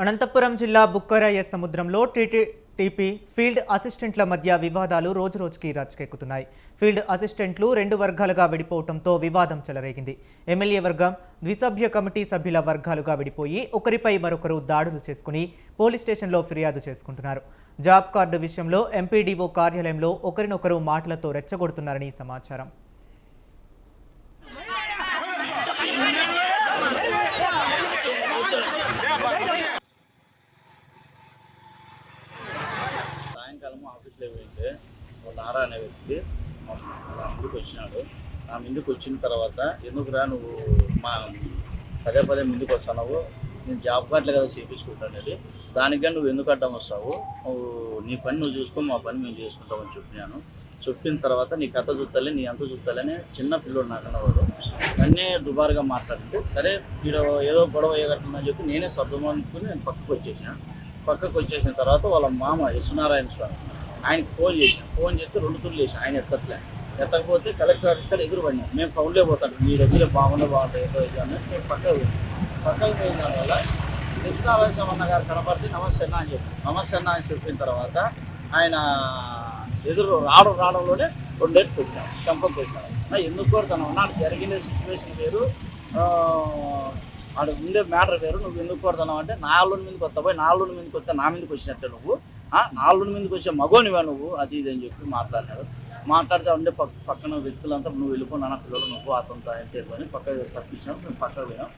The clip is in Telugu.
అనంతపురం జిల్లా బుక్కరాయ సముద్రంలో టీటీపీ ఫీల్డ్ అసిస్టెంట్ల మధ్య వివాదాలు రోజురోజుకి రాజుకెక్కుతున్నాయి. ఫీల్డ్ అసిస్టెంట్లు రెండు వర్గాలుగా విడిపోవడంతో వివాదం చెలరేగింది. ఎమ్మెల్యే వర్గం, ద్విసభ్య కమిటీ సభ్యుల వర్గాలుగా విడిపోయి ఒకరిపై మరొకరు దాడులు చేసుకుని పోలీస్ స్టేషన్లో ఫిర్యాదు చేసుకుంటున్నారు. జాబ్ కార్డు విషయంలో ఎంపీడీఓ కార్యాలయంలో ఒకరినొకరు మాటలతో రెచ్చగొడుతున్నారని సమాచారం. సాయంకాలం ఆఫీస్లో వెళ్తే నారా అనే వ్యక్తి నా ముందుకు వచ్చినాడు. నా ముందుకు వచ్చిన తర్వాత ఎందుకురా నువ్వు మా పదే పదే ముందుకు వస్తున్నావు, నేను జాబ్ కార్డులు కదా చేయించుకుంటానేది, దానికని నువ్వు ఎందుకు అడ్డం వస్తావు, నువ్వు నీ పని నువ్వు చూసుకో, మా పని మేము చేసుకుంటామని చెప్పినాను. చెప్పిన తర్వాత నీ కథ చూస్తాలే, నీ అంత చూస్తాలని చిన్న పిల్లోడు నాకన్నా వాడు నన్నే దుబారుగా మాట్లాడితే, సరే వీడు ఏదో గొడవ అయ్యేటట్టుందని చెప్పి నేనే సర్దుమనుకుని నేను పక్కకు వచ్చేసిన తర్వాత వాళ్ళ మామ యశ్వనారాయణ స్వామి ఆయనకి ఫోన్ చేస్తే 2 తుర్లు చేసి ఆయన ఎత్తకపోతే కలెక్టర్ ఆఫీస్ దగ్గర ఎదురుపడినాం. మేము పౌండ్లే పోతాం, మీ దగ్గర బాగుంటుంది ఏదో ఇది అని మేము పక్కకు పోయిన దానివల్ల యశ్వనారాయణ స్వామి అన్న గారు కనపడితే నమస్తే అన్న అని చెప్పిన తర్వాత ఆయన ఎదురు రావడంలోనే 2 డేట్స్ పెట్టాం, చంపకు పెట్టాను. ఎందుకు కొడతాను నాకు జరిగిన సిచ్యువేషన్ వేరు, ఆడ ఉండే మ్యాటర్ వేరు, నువ్వు ఎందుకు కొడతావు అంటే నాలుగు మీదకి వస్తావు, నాలుగు మీదకి వస్తే నా మీదకి వచ్చినట్టే నువ్వు, నాలుగు మీదకి వచ్చే మగోనివా నువ్వు, అది ఇది అని చెప్పి మాట్లాడితే ఉండే పక్కన వ్యక్తులంతా నువ్వు వెళ్ళిపో, నాన్న పిల్లలు నువ్వు అతనితో అని పక్కకు తప్పించినావు. మేము పక్కకు పోయినాం.